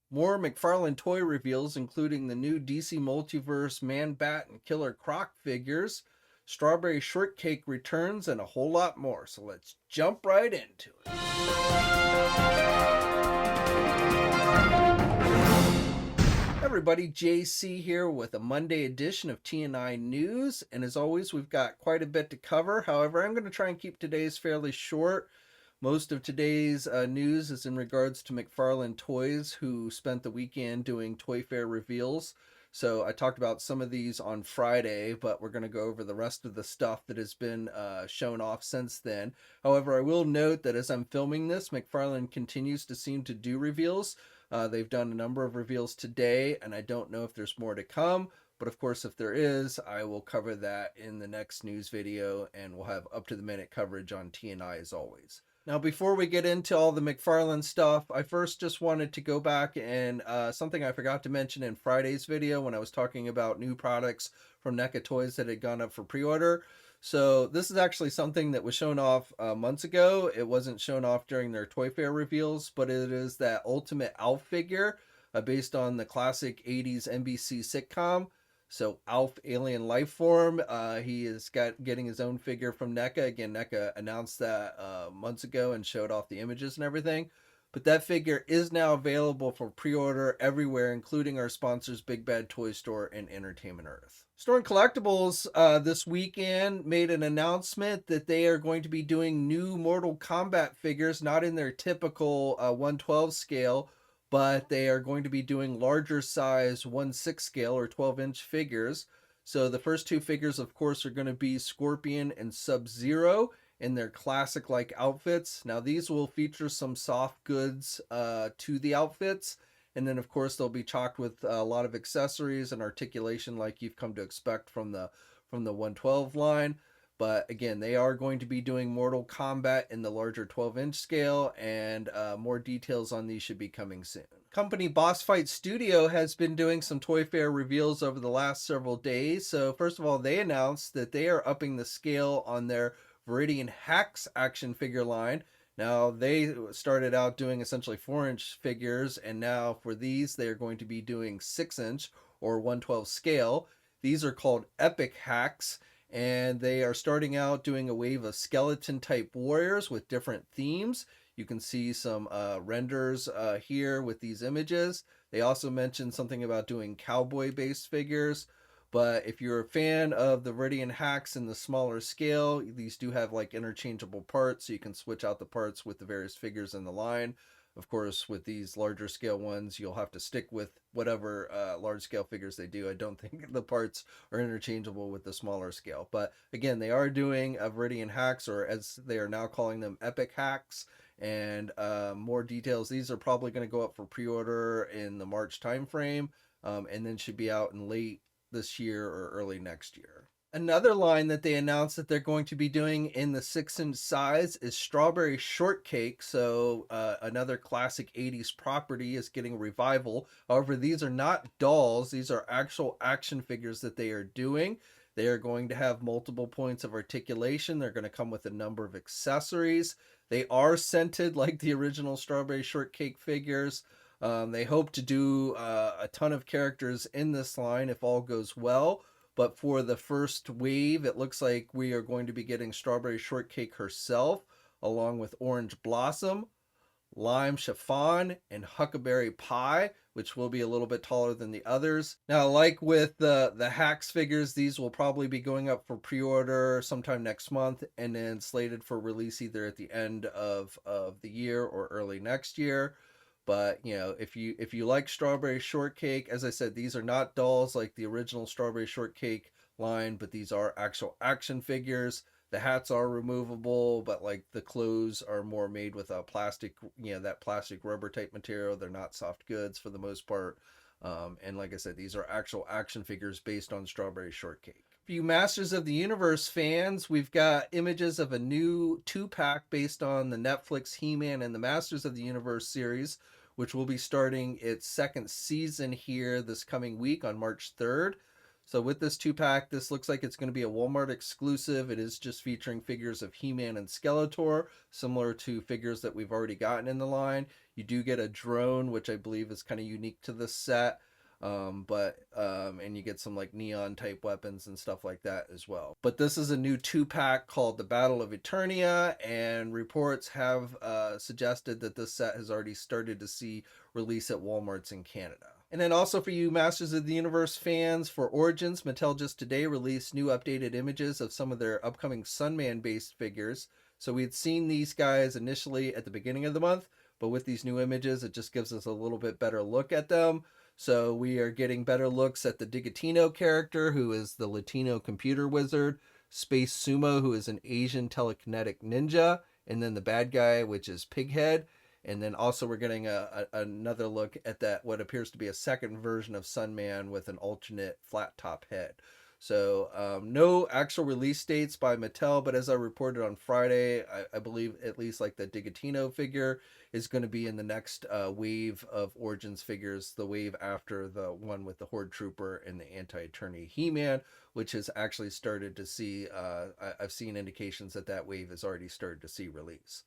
More McFarlane toy reveals, including the new DC Multiverse Man-Bat and Killer Croc figures, Strawberry Shortcake returns, and a whole lot more. So let's jump right into it. Everybody, JC here with a Monday edition of TNInews. And as always, we've got quite a bit to cover. However, I'm going to try and keep today's fairly short. Most of today's news is in regards to McFarlane Toys, who spent the weekend doing Toy Fair reveals. So I talked about some of these on Friday, but we're going to go over the rest of the stuff that has been shown off since then. However, I will note that as I'm filming this, McFarlane continues to seem to do reveals. They've done a number of reveals today, and I don't know if there's more to come. But of course, if there is, I will cover that in the next news video, and we'll have up-to-the-minute coverage on TNI as always. Now, before we get into all the McFarlane stuff, I first just wanted to go back and something I forgot to mention in Friday's video when I was talking about new products from NECA Toys that had gone up for pre-order. So this is actually something that was shown off months ago. It wasn't shown off during their Toy Fair reveals, but it is that Ultimate Alf figure based on the classic 80s NBC sitcom. So Alf Alien Lifeform, he is getting his own figure from NECA. Again, NECA announced that months ago and showed off the images and everything. But that figure is now available for pre-order everywhere, including our sponsors Big Bad Toy Store and Entertainment Earth. Store and Collectibles this weekend made an announcement that they are going to be doing new Mortal Kombat figures, not in their typical 1/12 scale, but they are going to be doing larger size 1/6 scale or 12-inch figures. So the first two figures, of course, are going to be Scorpion and Sub-Zero in their classic-like outfits. Now, these will feature some soft goods to the outfits. And then, of course, they'll be chocked with a lot of accessories and articulation like you've come to expect from the 1/12 line. But again, they are going to be doing Mortal Kombat in the larger 12-inch scale, and more details on these should be coming soon. Company Boss Fight Studio has been doing some Toy Fair reveals over the last several days. So first of all, they announced that they are upping the scale on their Viridian H.A.C.K.S action figure line. Now, they started out doing essentially 4-inch figures, and now for these, they are going to be doing 6-inch or 1/12 scale. These are called Epic H.A.C.K.S, and they are starting out doing a wave of skeleton type warriors with different themes. You can see some renders here with these images. They also mentioned something about doing cowboy based figures, but if you're a fan of the Viridian H.A.C.K.S in the smaller scale, these do have like interchangeable parts, so you can switch out the parts with the various figures in the line. Of course, with these larger scale ones, you'll have to stick with whatever large scale figures they do. I don't think the parts are interchangeable with the smaller scale. But again, they are doing a Viridian H.A.C.K.S, or as they are now calling them, Epic H.A.C.K.S. And more details. These are probably going to go up for pre-order in the March timeframe, and then should be out in late this year or early next year. Another line that they announced that they're going to be doing in the 6-inch size is Strawberry Shortcake. So another classic 80s property is getting a revival. However, these are not dolls. These are actual action figures that they are doing. They are going to have multiple points of articulation. They're going to come with a number of accessories. They are scented like the original Strawberry Shortcake figures. They hope to do a ton of characters in this line if all goes well. But for the first wave, it looks like we are going to be getting Strawberry Shortcake herself, along with Orange Blossom, Lime Chiffon, and Huckleberry Pie, which will be a little bit taller than the others. Now, like with the H.A.C.K.S figures, these will probably be going up for pre-order sometime next month, and then slated for release either at the end of the year or early next year. But, you know, if you like Strawberry Shortcake, as I said, these are not dolls like the original Strawberry Shortcake line, but these are actual action figures. The hats are removable, but like the clothes are more made with a plastic, you know, that plastic rubber type material. They're not soft goods for the most part. And like I said, these are actual action figures based on Strawberry Shortcake. For you Masters of the Universe fans, we've got images of a new 2-pack based on the Netflix He-Man and the Masters of the Universe series, which will be starting its second season here this coming week on March 3rd. So with this 2-pack, this looks like it's going to be a Walmart exclusive. It is just featuring figures of He-Man and Skeletor, similar to figures that we've already gotten in the line. You do get a drone, which I believe is kind of unique to this set. And you get some like neon type weapons and stuff like that as well. But this is a new 2-pack called the Battle of Eternia, and reports have suggested that this set has already started to see release at Walmarts in Canada. And then also for you Masters of the Universe fans, for Origins, Mattel just today released new updated images of some of their upcoming Sunman based figures. So we had seen these guys initially at the beginning of the month, but with these new images, it just gives us a little bit better look at them. So we are getting better looks at the Digatino character, who is the Latino computer wizard, Space Sumo, who is an Asian telekinetic ninja, and then the bad guy, which is Pighead. And then also we're getting another look at that, what appears to be a second version of Sunman with an alternate flat top head. So no actual release dates by Mattel, but as I reported on Friday, I believe at least like the Digatino figure is going to be in the next wave of Origins figures, the wave after the one with the Horde Trooper and the Anti-Eternia He-Man, which has actually started to see, I've seen indications that that wave has already started to see release.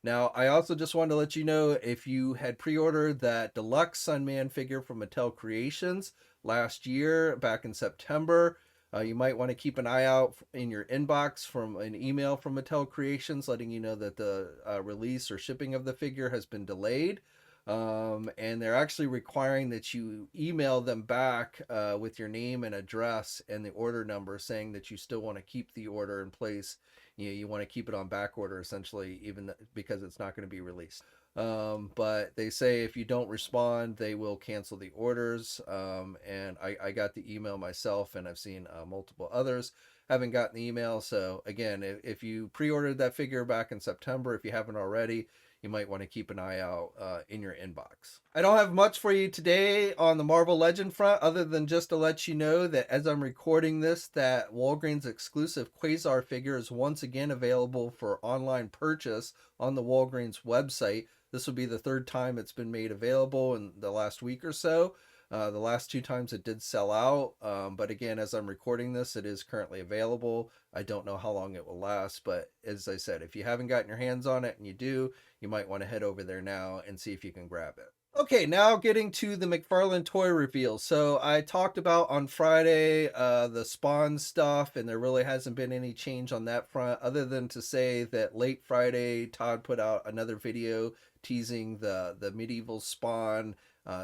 Now, I also just wanted to let you know, if you had pre-ordered that deluxe Sunman figure from Mattel Creations last year, back in September, you might want to keep an eye out in your inbox from an email from Mattel Creations letting you know that the release or shipping of the figure has been delayed. And they're actually requiring that you email them back with your name and address and the order number, saying that you still want to keep the order in place. You want to keep it on back order, essentially, even because it's not going to be released. But they say if you don't respond, they will cancel the orders. And I got the email myself, and I've seen multiple others haven't gotten the email. So again, if you pre-ordered that figure back in September, if you haven't already, you might want to keep an eye out in your inbox. I don't have much for you today on the Marvel Legend front, other than just to let you know that as I'm recording this, that Walgreens exclusive Quasar figure is once again available for online purchase on the Walgreens website. This will be the third time it's been made available in the last week or so. The last 2 times it did sell out, but again, as I'm recording this, it is currently available. I don't know how long it will last, but as I said, if you haven't gotten your hands on it and you do, you might want to head over there now and see if you can grab it. Okay, now getting to the McFarlane toy reveal. So I talked about on Friday the Spawn stuff, and there really hasn't been any change on that front, other than to say that late Friday, Todd put out another video teasing the medieval Spawn,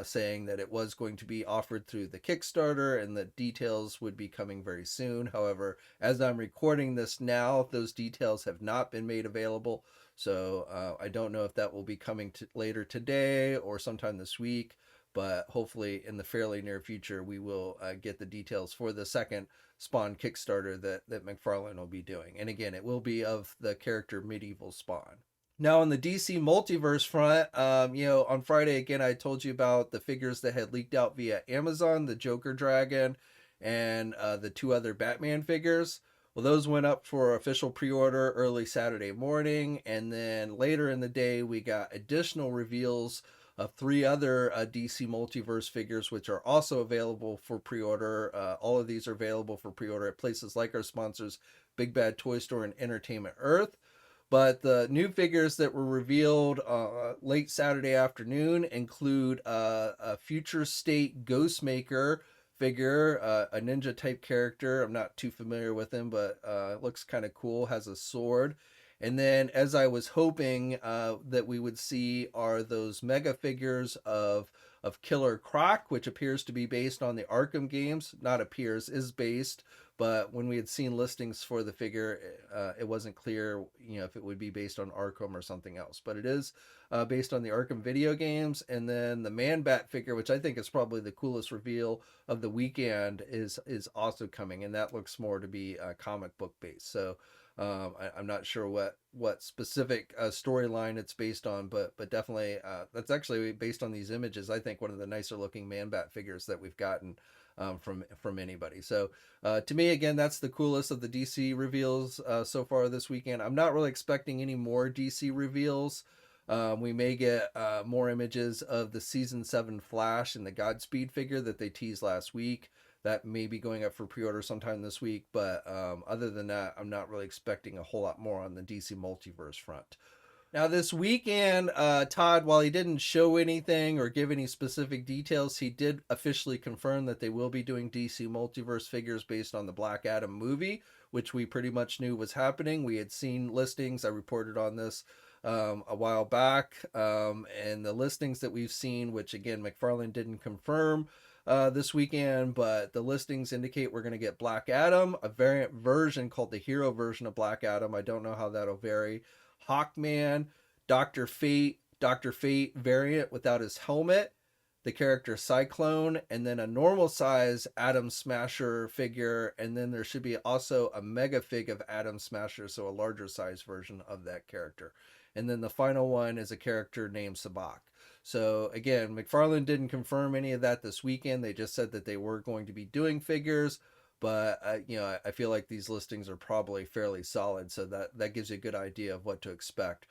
saying that it was going to be offered through the Kickstarter and the details would be coming very soon. However, as I'm recording this now, those details have not been made available. So I don't know if that will be coming later today or sometime this week, but hopefully in the fairly near future, we will get the details for the second Spawn Kickstarter that McFarlane will be doing. And again, it will be of the character Medieval Spawn. Now on the DC Multiverse front, on Friday, again, I told you about the figures that had leaked out via Amazon, the Joker Dragon and the 2 other Batman figures. Well, those went up for official pre-order early Saturday morning, and then later in the day, we got additional reveals of 3 other DC Multiverse figures, which are also available for pre-order. All of these are available for pre-order at places like our sponsors, Big Bad Toy Store and Entertainment Earth. But the new figures that were revealed late Saturday afternoon include a Future State Ghostmaker figure, a ninja type character. I'm not too familiar with him, but looks kind of cool, has a sword. And then, as I was hoping that we would see, are those mega figures of Killer Croc, which appears to be based on the Arkham games. Not appears, is based. But when we had seen listings for the figure, it wasn't clear, if it would be based on Arkham or something else. But it is based on the Arkham video games. And then the Man-Bat figure, which I think is probably the coolest reveal of the weekend, is also coming, and that looks more to be comic book based. So I'm not sure what specific storyline it's based on, but definitely that's actually based on these images. I think one of the nicer looking Man-Bat figures that we've gotten from anybody. So to me, again, that's the coolest of the DC reveals so far this weekend. I'm not really expecting any more DC reveals. We may get more images of the Season 7 Flash and the Godspeed figure that they teased last week. that may be going up for pre-order sometime this week. But other than that, I'm not really expecting a whole lot more on the DC Multiverse front. Now, this weekend, Todd, while he didn't show anything or give any specific details, he did officially confirm that they will be doing DC Multiverse figures based on the Black Adam movie, which we pretty much knew was happening. We had seen listings. I reported on this a while back. And the listings that we've seen, which again, McFarlane didn't confirm this weekend, but the listings indicate we're going to get Black Adam, a variant version called the Hero version of Black Adam. I don't know how that'll vary. Hawkman, Dr. Fate variant without his helmet, the character Cyclone, and then a normal size Atom Smasher figure, and then there should be also a mega fig of Atom Smasher, so a larger size version of that character. And then the final one is a character named Sabak. So again, McFarlane didn't confirm any of that this weekend. They just said that they were going to be doing figures. But I feel like these listings are probably fairly solid, so that gives you a good idea of what to expect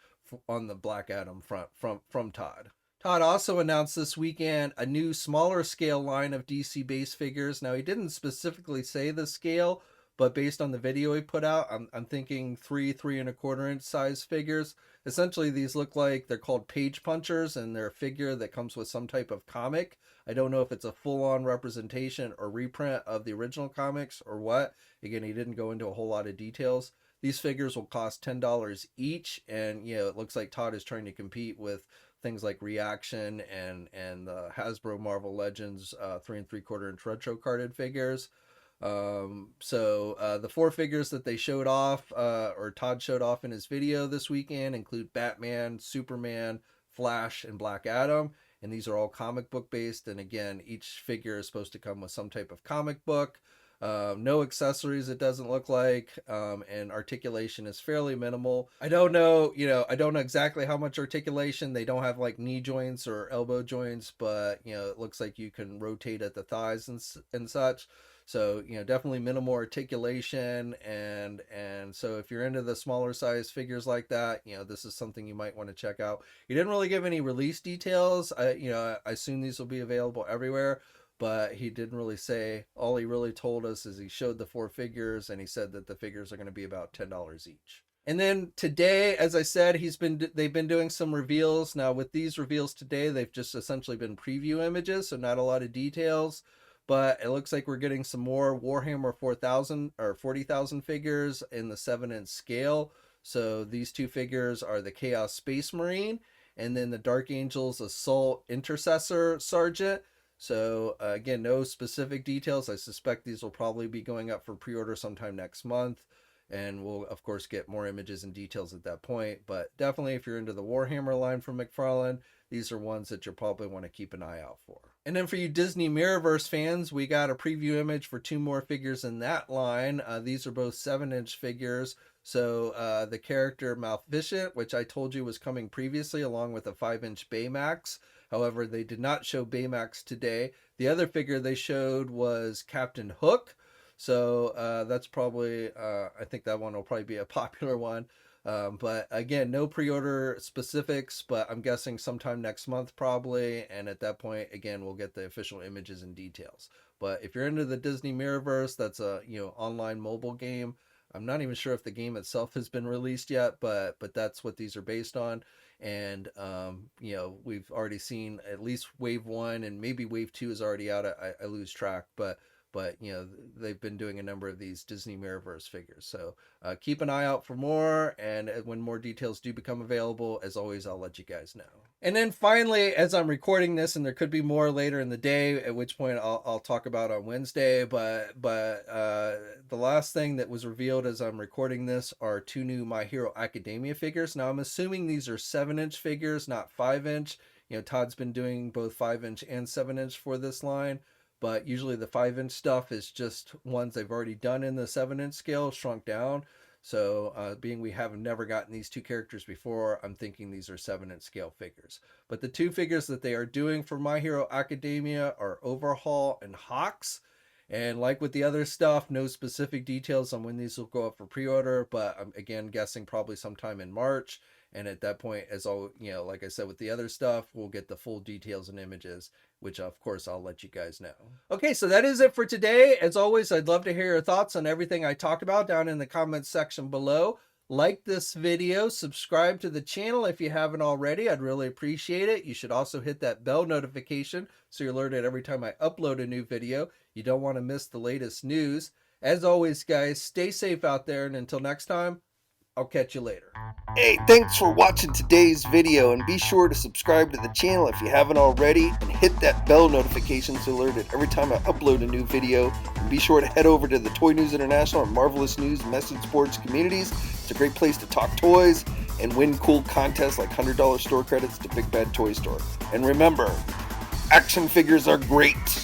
on the Black Adam front from Todd. Todd also announced this weekend a new smaller scale line of DC base figures. Now, he didn't specifically say the scale, but based on the video he put out, I'm thinking 3.25 inch size figures. Essentially, these look like they're called page punchers, and they're a figure that comes with some type of comic. I don't know if it's a full-on representation or reprint of the original comics or what. Again, he didn't go into a whole lot of details. These figures will cost $10 each, and it looks like Todd is trying to compete with things like Reaction and the Hasbro Marvel Legends 3 3/4 inch retro carded figures. The 4 figures that they showed off, or Todd showed off in his video this weekend, include Batman, Superman, Flash, and Black Adam. And these are all comic book based. And again, each figure is supposed to come with some type of comic book. No accessories, it doesn't look like, and articulation is fairly minimal. I don't know exactly how much articulation. They don't have like knee joints or elbow joints, but it looks like you can rotate at the thighs and such. So definitely minimal articulation, and so if you're into the smaller size figures like that, this is something you might want to check out. He didn't really give any release details. I assume these will be available everywhere, but he didn't really say. All he really told us is he showed the 4 figures, and he said that the figures are going to be about $10 each. And then today, as I said, they've been doing some reveals. Now with these reveals today, they've just essentially been preview images, so not a lot of details. But it looks like we're getting some more Warhammer 4000 or 40,000 figures in the 7-inch scale. So these 2 figures are the Chaos Space Marine and then the Dark Angels Assault Intercessor Sergeant. So again, no specific details. I suspect these will probably be going up for pre-order sometime next month. And we'll, of course, get more images and details at that point. But definitely, if you're into the Warhammer line from McFarlane, these are ones that you'll probably want to keep an eye out for. And then for you Disney Mirrorverse fans, we got a preview image for 2 more figures in that line. These are both 7-inch figures. So the character Maleficent, which I told you was coming previously, along with a 5-inch Baymax. However, they did not show Baymax today. The other figure they showed was Captain Hook. So that's probably, I think that one will probably be a popular one. But again, no pre-order specifics, but I'm guessing sometime next month probably. And at that point, again, we'll get the official images and details. But if you're into the Disney Mirrorverse, that's a online mobile game. I'm not even sure if the game itself has been released yet, but that's what these are based on. And we've already seen at least Wave 1 and maybe Wave 2 is already out. I lose track, but they've been doing a number of these Disney Mirrorverse figures. So keep an eye out for more, and when more details do become available, as always, I'll let you guys know. And then finally, as I'm recording this, and there could be more later in the day, at which point I'll talk about on Wednesday, but the last thing that was revealed as I'm recording this are 2 new My Hero Academia figures. Now I'm assuming these are 7-inch figures, not 5-inch. Todd's been doing both 5-inch and 7-inch for this line. But usually the 5-inch stuff is just ones they've already done in the 7-inch scale, shrunk down. So being we have never gotten these 2 characters before, I'm thinking these are 7-inch scale figures. But the 2 figures that they are doing for My Hero Academia are Overhaul and H.A.C.K.S. And like with the other stuff, no specific details on when these will go up for pre-order, but I'm again guessing probably sometime in March. And at that point, as all, you know, like I said, with the other stuff, we'll get the full details and images, which of course I'll let you guys know. Okay, so that is it for today. As always, I'd love to hear your thoughts on everything I talked about down in the comments section below. Like this video, subscribe to the channel if you haven't already. I'd really appreciate it. You should also hit that bell notification so you're alerted every time I upload a new video. You don't want to miss the latest news. As always, guys, stay safe out there, and until next time, I'll catch you later. Hey, thanks for watching today's video, and be sure to subscribe to the channel if you haven't already, and hit that bell notification so you're alerted every time I upload a new video. And be sure to head over to the Toy News International and Marvelous News message boards communities. It's a great place to talk toys and win cool contests like $100 store credits to Big Bad Toy Store. And remember, action figures are great.